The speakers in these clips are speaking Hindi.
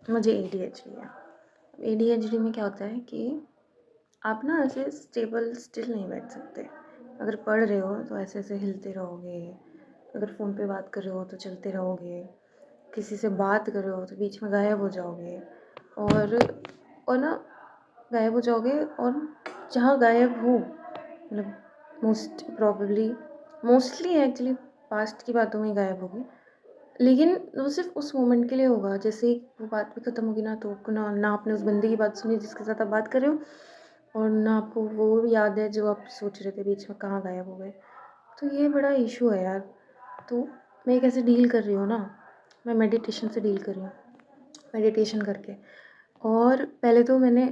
मुझे एडीएचडी है। एडीएचडी में क्या होता है कि आप ना ऐसे स्टिल नहीं बैठ सकते। अगर पढ़ रहे हो तो ऐसे हिलते रहोगे, अगर फ़ोन पे बात कर रहे हो तो चलते रहोगे, किसी से बात कर रहे हो तो बीच में गायब हो जाओगे और ना गायब हो जाओगे। और जहाँ गायब हो मतलब मोस्टली एक्चुअली पास्ट की बातों में गायब होगे, लेकिन वो सिर्फ उस मोमेंट के लिए होगा। जैसे ही वो बात भी ख़त्म होगी ना, तो आपको ना आपने उस बंदे की बात सुनी जिसके साथ आप बात कर रहे हो, और ना आपको वो याद है जो आप सोच रहे थे बीच में कहाँ गायब हो गए। तो ये बड़ा इशू है यार। तो मैं कैसे डील कर रही हूँ ना, मैं मेडिटेशन से डील कर रही हूँ। मेडिटेशन करके, और पहले तो मेरे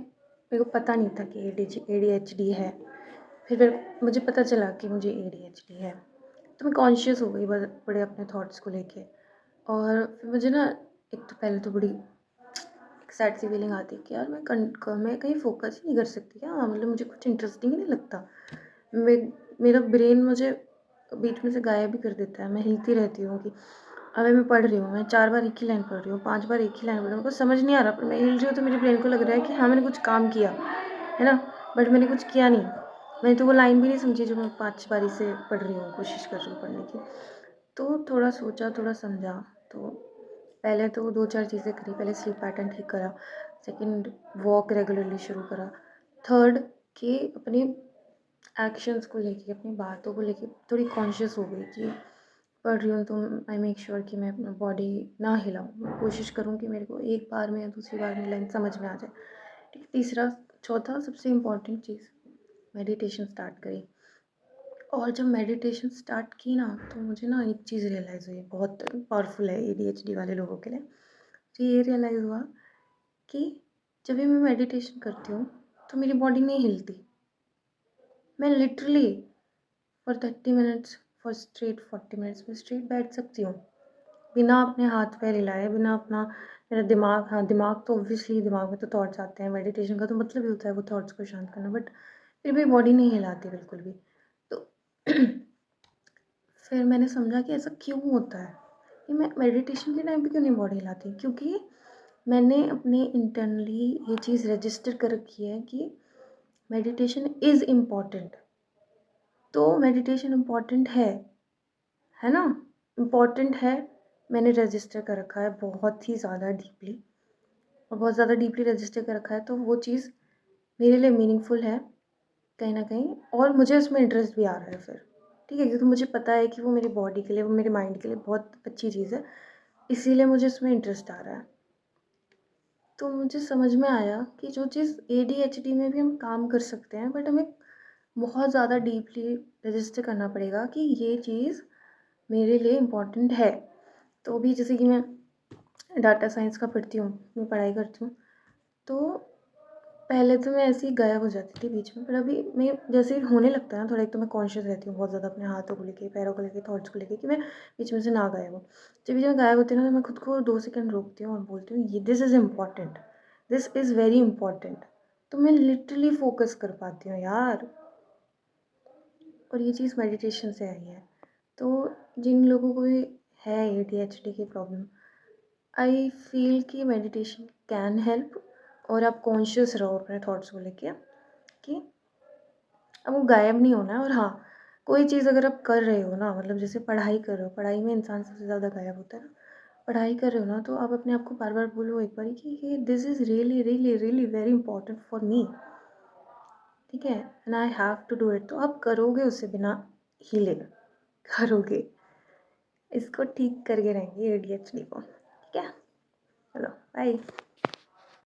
को पता नहीं था कि एडीएचडी है। फिर मुझे पता चला कि मुझे एडीएचडी है, तो मैं कॉन्शियस हो गई बड़े अपने थॉट्स को लेके। और फिर मुझे ना, एक तो पहले तो बड़ी एक सैड सी फीलिंग आती है कि यार मैं कहीं फोकस ही नहीं कर सकती क्या, मतलब मुझे कुछ इंटरेस्टिंग ही नहीं लगता। मेरा ब्रेन मुझे बीच में से गायब भी कर देता है। मैं हिलती रहती हूँ कि अभी मैं पढ़ रही हूँ, मैं 4 बार एक ही लाइन पढ़ रही हूँ, 5 बार एक ही लाइन पढ़ रही हूँ, कुछ समझ नहीं आ रहा, पर मैं हिल रही हूँ तो मेरे ब्रेन को लग रहा है कि हाँ मैंने कुछ काम किया है ना, बट मैंने कुछ किया नहीं। मैंने तो वो लाइन भी नहीं समझी जो मैं 5 बारी से पढ़ रही हूँ, कोशिश कर रही हूँ पढ़ने की। तो थोड़ा सोचा, थोड़ा समझा। तो पहले तो 2-4 चीज़ें करी। पहले स्लीप पैटर्न ठीक करा, सेकंड वॉक रेगुलरली शुरू करा, थर्ड कि अपने एक्शंस को लेके, अपनी बातों को लेके थोड़ी कॉन्शियस हो गई कि पढ़ रही हूँ तो आई मेक श्योर कि मैं अपना बॉडी ना हिलाऊँ। मैं कोशिश करूँ कि मेरे को एक बार में या दूसरी बार में लाइन समझ में आ जाए। ठीक है, तीसरा चौथा सबसे इम्पॉर्टेंट चीज़, मेडिटेशन स्टार्ट करी। और जब मेडिटेशन स्टार्ट की ना, तो मुझे ना एक चीज़ रियलाइज़ हुई, बहुत पावरफुल है एडीएचडी वाले लोगों के लिए। तो ये रियलाइज़ हुआ कि जब भी मैं मेडिटेशन करती हूँ तो मेरी बॉडी नहीं हिलती। मैं literally for 30 minutes, for straight 40 minutes में स्ट्रेट बैठ सकती हूँ, बिना अपने हाथ पैर हिलाए, बिना अपना मेरा दिमाग, हाँ दिमाग तो ऑब्वियसली, दिमाग में तो थॉट्स आते हैं, मेडिटेशन का तो मतलब ही होता है वो थॉट्स को शांत करना, बट फिर भी बॉडी नहीं हिलाती बिल्कुल भी। तो फिर मैंने समझा कि ऐसा क्यों होता है, कि मैं मेडिटेशन के टाइम पे क्यों नहीं बॉडी हिलाती, क्योंकि मैंने अपने इंटरनली ये चीज़ रजिस्टर कर रखी है कि मेडिटेशन इज़ इम्पॉर्टेंट। तो मेडिटेशन इम्पॉर्टेंट है ना, इम्पॉर्टेंट है। मैंने रजिस्टर कर रखा है बहुत ही ज़्यादा डीपली, और बहुत ज़्यादा डीपली रजिस्टर कर रखा है, तो वो चीज़ मेरे लिए मीनिंगफुल है कहीं न कहीं, और मुझे उसमें इंटरेस्ट भी आ रहा है फिर। ठीक है, क्योंकि मुझे पता है कि वो मेरी बॉडी के लिए, वो मेरे माइंड के लिए बहुत अच्छी चीज़ है, इसीलिए मुझे उसमें इंटरेस्ट आ रहा है। तो मुझे समझ में आया कि जो चीज़ एडीएचडी में भी हम काम कर सकते हैं, बट हमें बहुत ज़्यादा डीपली रजिस्टर करना पड़ेगा कि ये चीज़ मेरे लिए इम्पॉर्टेंट है। तो अभी जैसे कि मैं डाटा साइंस का पढ़ती हूँ, मैं पढ़ाई करती हूँ, तो पहले तो मैं ऐसे ही गायब हो जाती थी बीच में, पर अभी मैं जैसे ही होने लगता है ना थोड़ा, एक तो मैं कॉन्शियस रहती हूँ बहुत ज़्यादा अपने हाथों को लेके, पैरों को लेके, थॉट्स को लेके, कि मैं बीच में से ना गायब हूँ। जब भी मैं गायब होती हूँ ना, तो मैं खुद को 2 सेकंड रोकती हूँ और बोलती हूँ ये this is important, this is very important. तो मैं लिटरली फ़ोकस कर पाती हूँ यार, और ये चीज़ मेडिटेशन से आई है। तो जिन लोगों को भी है एडीएचडी की प्रॉब्लम, आई फ़ील कि मेडिटेशन कैन हेल्प, और आप कॉन्शियस रहो अपने थॉट्स को लेके कि अब वो गायब नहीं होना है। और हाँ, कोई चीज़ अगर आप कर रहे हो ना, मतलब जैसे पढ़ाई कर रहे हो, पढ़ाई में इंसान सबसे ज़्यादा गायब होता है ना। पढ़ाई कर रहे हो ना, तो आप अपने आप को बार-बार बोलो एक बारी कि ये this is really, really, really very important for me, ठीक है? And I have to do it. तो आप करोगे उसे बिना हिले, करोगे। इसको ठीक करके रहेंगे एडीएचडी को, ठीक है? चलो बाय।